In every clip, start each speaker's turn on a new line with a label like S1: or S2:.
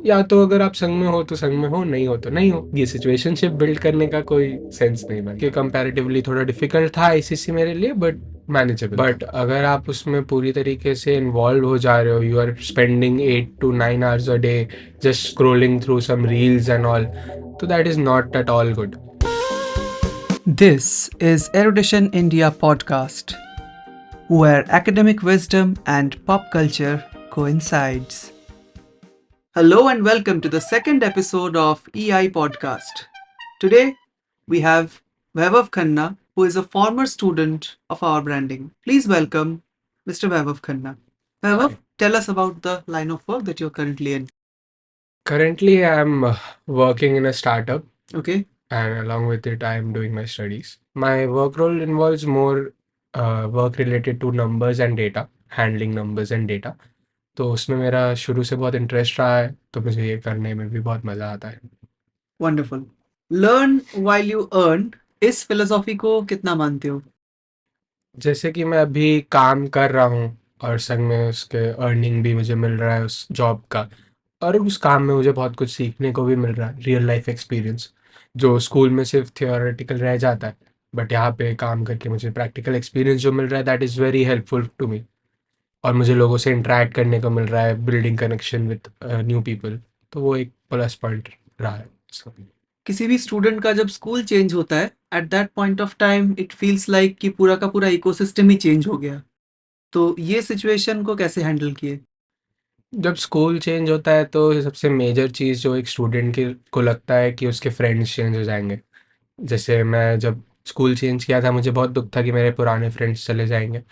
S1: या तो अगर आप संग में हो तो संग में हो, नहीं हो तो नहीं हो। ये सिचुएशनशिप बिल्ड करने का कोई सेंस नहीं बना। कि कंपैरेटिवली थोड़ा डिफिकल्ट था आईसीसी मेरे लिए, बट मैनेजेबल। बट अगर आप उसमें पूरी तरीके से इन्वॉल्व हो जा रहे हो, you are spending 8 to 9 hours a day just scrolling through some reels and all, so that is not at all good.
S2: This is Erudition India podcast, where academic wisdom and pop culture coincides. Hello and welcome to the second episode of EI podcast. Today we have Vaibhav Khanna, who is a former student of our branding. Please welcome Mr. Vaibhav Khanna. Vaibhav,
S1: Hi.
S2: tell us about the line of work that you're currently in.
S1: Currently, I'm working in a startup,
S2: Okay.
S1: and along with it, I am doing my studies. My work role involves more work related to numbers and data, handling numbers and data. तो उसमें मेरा शुरू से बहुत interest रहा है, तो मुझे ये करने में भी बहुत मज़ा आता है।
S2: Wonderful. Learn while you earn. इस फिलोसॉफी को कितना मानते हो?
S1: जैसे कि मैं अभी काम कर रहा हूँ और संग में उसके अर्निंग भी मुझे मिल रहा है उस जॉब का, और उस काम में मुझे बहुत कुछ सीखने को भी मिल रहा है, रियल लाइफ एक्सपीरियंस जो स्कूल में सिर्फ थियोरेटिकल रह जाता है, बट यहाँ पे काम करके मुझे प्रैक्टिकल एक्सपीरियंस जो मिल रहा है, that is very helpful to me. और मुझे लोगों से इंटरेक्ट करने को मिल रहा है, building connection with new people, तो वो एक प्लस पॉइंट रहा है इसका।
S2: किसी भी स्टूडेंट का जब स्कूल चेंज होता है, at that point of time it feels like कि पूरा का पूरा इकोसिस्टम ही चेंज हो गया। तो ये सिचुएशन को कैसे हैंडल किए?
S1: जब स्कूल चेंज होता है तो सबसे मेजर चीज़ जो एक स्टूडेंट के को लगता है कि उसके फ्रेंड्स चेंज हो जाएंगे। जैसे मैं जब स्कूल चेंज किया था, मुझे बहुत दुख था कि मेरे पुराने फ्रेंड्स चले जाएंगे,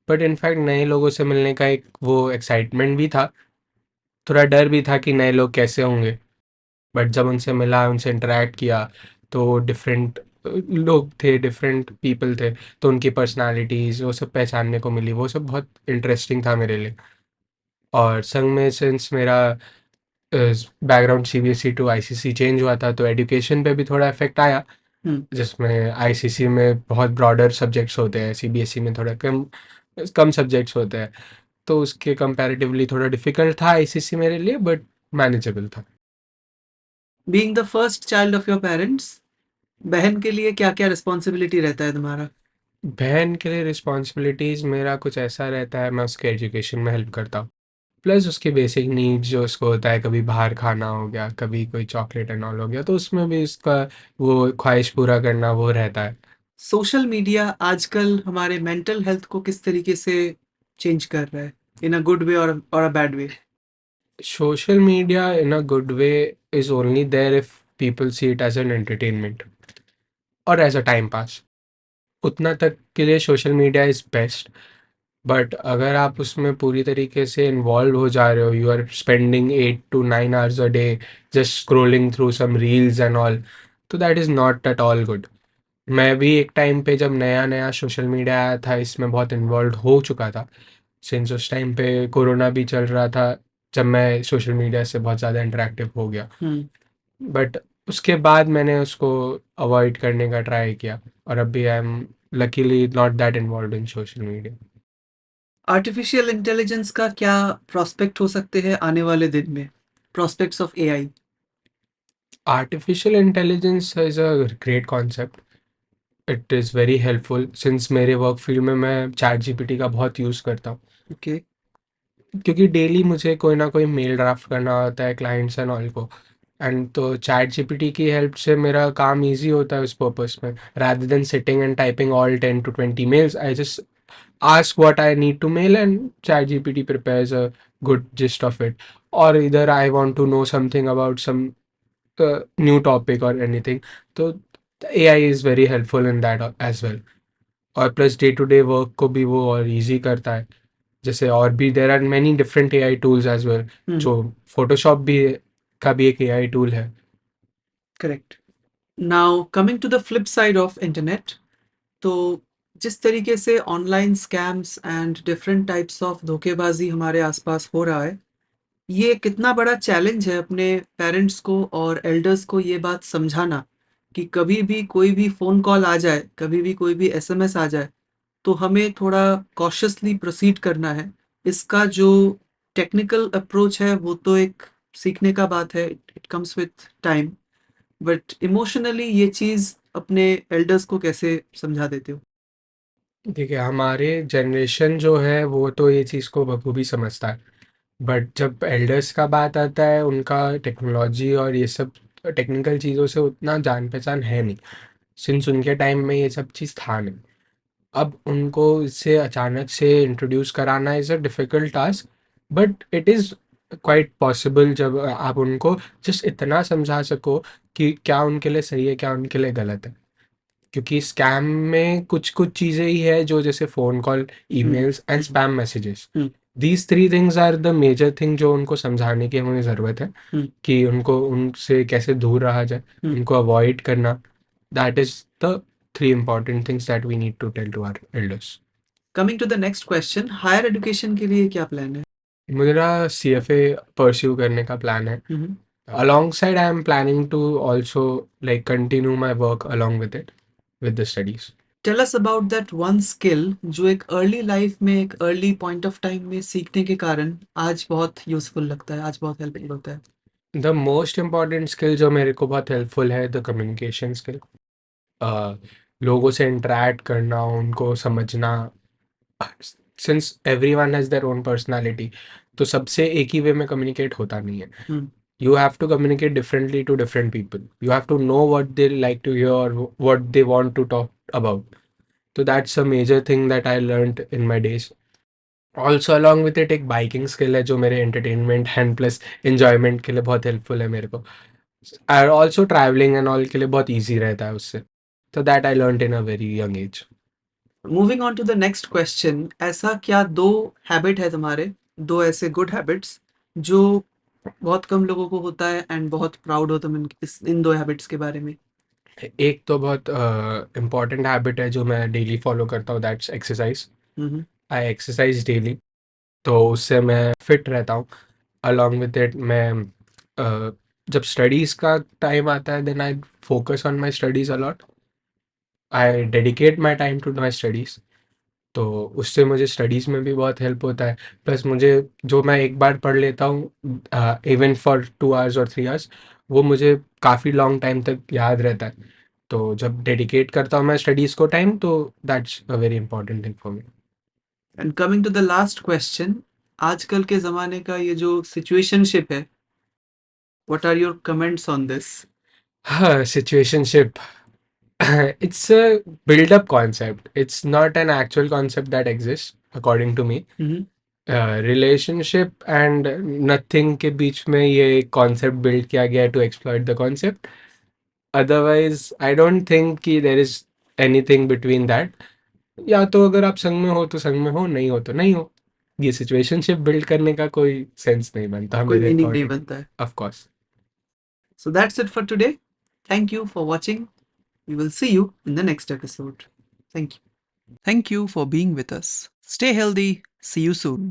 S1: बट इनफैक्ट नए लोगों से मिलने का एक वो एक्साइटमेंट भी था, थोड़ा डर भी था कि नए लोग कैसे होंगे। बट जब उनसे मिला, उनसे इंटरेक्ट किया, तो डिफरेंट लोग थे, डिफरेंट पीपल थे, तो उनकी पर्सनालिटीज़ वो सब पहचानने को मिली, वो सब बहुत इंटरेस्टिंग था मेरे लिए। और संग में सिंस मेरा background CBSE to ICC change हुआ था, तो एजुकेशन पे भी थोड़ा इफेक्ट आया, जिसमें आईसीसी में बहुत ब्रॉडर सब्जेक्ट्स होते हैं, सीबीएसई में थोड़ा कम कम सब्जेक्ट्स होते हैं, तो उसके कंपैरेटिवली थोड़ा डिफिकल्ट था आईसीसी मेरे लिए, बट मैनेजेबल था।
S2: Being the first child of your parents, बहन के लिए क्या क्या रिस्पॉन्सिबिलिटी रहता है तुम्हारा?
S1: बहन के लिए रिस्पॉन्सिबिलिटीज़ मेरा कुछ ऐसा रहता है, मैं उसके एजुकेशन में हेल्प करता हूँ, प्लस उसकी बेसिक नीड्स जो उसको होता है, कभी बाहर खाना हो गया, कभी कोई चॉकलेट एंड ऑल हो गया, तो उसमें भी उसका वो ख्वाहिश पूरा करना वो रहता है।
S2: सोशल मीडिया आजकल हमारे मेंटल हेल्थ को किस तरीके से चेंज कर रहा है, इन अ गुड वे और a bad way?
S1: Social media in a good way is only there if people see it as an entertainment और एज अ टाइम पास। उतना तक के लिए social media is best, but अगर आप उसमें पूरी तरीके से इन्वॉल्व हो जा रहे हो, you are spending 8 to 9 hours a day just scrolling through some reels and all, तो that is not at all good. मैं भी एक टाइम पे जब नया नया सोशल मीडिया आया था, इसमें बहुत इन्वॉल्व हो चुका था, सिंस उस टाइम पे कोरोना भी चल रहा था, जब मैं सोशल मीडिया से बहुत ज़्यादा इंटरेक्टिव हो गया, बट उसके बाद मैंने उसको अवॉइड करने का ट्राई किया, और अभी I am luckily not that involve in social media.
S2: Artificial intelligence का क्या प्रोस्पेक्ट हो सकते हैं आने वाले दिन में? Prospects of AI.
S1: Artificial intelligence is a great concept, it is very helpful, since मेरे वर्क फील्ड में मैं चैट जीपीटी का बहुत यूज़ करता हूँ,
S2: ओके।
S1: क्योंकि डेली मुझे कोई ना कोई मेल ड्राफ्ट करना होता है क्लाइंट्स एंड ऑल को, एंड तो चैट जीपीटी की हेल्प से मेरा काम इजी होता है उस पर्पस में, rather than sitting and typing all 10 to 20 mails, I just ask what I need to mail and ChatGPT prepares a good gist of it. Or either I want to know something about some new topic or anything. So the AI is very helpful in that as well. और plus day to day work को भी वो और easy करता है। जैसे और भी there are many different AI tools as well, जो फोटोशॉप भी का भी एक एआई टूल है।
S2: Correct. Now coming to the flip side of internet, तो जिस तरीके से online scams and different types of धोखेबाजी हमारे आसपास हो रहा है, ये कितना बड़ा चैलेंज है अपने पेरेंट्स को और एल्डर्स को ये बात समझाना कि कभी भी कोई भी फ़ोन कॉल आ जाए, कभी भी कोई भी एसएमएस आ जाए, तो हमें थोड़ा कॉशियसली प्रोसीड करना है। इसका जो टेक्निकल अप्रोच है वो तो एक सीखने का बात है, it comes with time, but emotionally ये चीज़ अपने एल्डर्स को कैसे समझा देते हो?
S1: देखिए, हमारे जनरेशन जो है वो तो ये चीज़ को बखूबी समझता है, बट जब एल्डर्स का बात आता है उनका टेक्नोलॉजी और ये सब टेक्निकल चीज़ों से उतना जान पहचान है नहीं, सिंस उनके टाइम में ये सब चीज़ था नहीं। अब उनको इससे अचानक से इंट्रोड्यूस कराना is a difficult task, but it is quite possible जब आप उनको जस्ट इतना समझा सको कि क्या उनके लिए सही है, क्या उनके लिए गलत है। क्योंकि स्कैम में कुछ-कुछ चीज़ें ही है जो जैसे phone call, emails and spam messages.
S2: Hmm,
S1: these 3 things are the major thing जो उनको समझाने की हमें ज़रूरत है
S2: हुँ,
S1: कि उनको उनसे कैसे दूर रहा जाए,
S2: हुँ।
S1: उनको अवॉइड करना। That is the 3 important things that we need to tell to our elders.
S2: Coming to the next question, higher education के लिए क्या प्लान है?
S1: मेरा सीएफए परस्यू करने का प्लान है।
S2: हुँ, हुँ।
S1: Alongside, I am planning to also like continue my work along with it, with the studies.
S2: Tell us about that one skill जो एक अर्ली लाइफ में, एक अर्ली पॉइंट ऑफ टाइम में सीखने के कारण आज बहुत यूज़फुल लगता है, आज बहुत हेल्पफुल होता है।
S1: The most important skill जो मेरे को बहुत हेल्पफुल है, द कम्युनिकेशन स्किल। लोगों से इंटरेक्ट करना, उनको समझना। Since everyone has their own personality, तो सबसे एक ही वे में कम्युनिकेट होता नहीं है।
S2: हुँ,
S1: You have to communicate differently to different people. You have to know what they like to hear or what they want to talk about. So that's a major thing that I learned in my days. Also along with it एक biking skill है जो मेरे entertainment and plus enjoyment के लिए बहुत helpful है मेरे को। और ऑल्सो ट्रैवलिंग एंड ऑल के लिए बहुत ईजी रहता है उससे। तो that I learn in a very young age.
S2: Moving on to the next question, ऐसा क्या 2 हैबिट है तुम्हारे, 2 ऐसे गुड हैबिट्स जो बहुत कम लोगों को होता है एंड बहुत प्राउड हो तुम इन 2 हैबिट्स के बारे में?
S1: एक तो बहुत इम्पॉर्टेंट हैबिट है जो मैं डेली फॉलो करता हूँ, that's exercise.
S2: Hmm, hmm.
S1: I exercise daily, तो उससे मैं फिट रहता हूँ। अलॉन्ग विद इट मैं जब स्टडीज़ का टाइम आता है then I focus on my studies a lot. I dedicate my time to my studies, तो उससे मुझे स्टडीज़ में भी बहुत हेल्प होता है। प्लस मुझे जो मैं एक बार पढ़ लेता हूँ इवन फॉर 2 आवर्स और 3 आवर्स, वो मुझे काफ़ी लॉन्ग टाइम तक याद रहता है। तो जब डेडिकेट करता हूँ मैं स्टडीज़ को टाइम, तो that's a very important thing for me.
S2: And coming to the last question, आजकल के ज़माने का ये जो सिचुएशनशिप है, what are your comments on this?
S1: हाँ, situationship, it's a build up concept. It's not an actual concept that exists according to me.
S2: हुँ, हुँ।
S1: रिलेशनशिप एंड नथिंग के बीच में ये कॉन्सेप्ट बिल्ड किया गया है to exploit the concept. Otherwise I don't think कि there is anything between that. या तो अगर आप संग में हो तो संग में हो, नहीं हो तो नहीं हो। ये सिचुएशनशिप बिल्ड करने का कोई सेंस नहीं बनता
S2: कोई
S1: मेरे
S2: मीनिंग नहीं
S1: अकॉर्डिंग।
S2: बनता है।
S1: Of course.
S2: So that's it for today. Thank you for watching. We will see you in the next episode. Thank you. Thank you for being with us. Stay healthy. See you soon.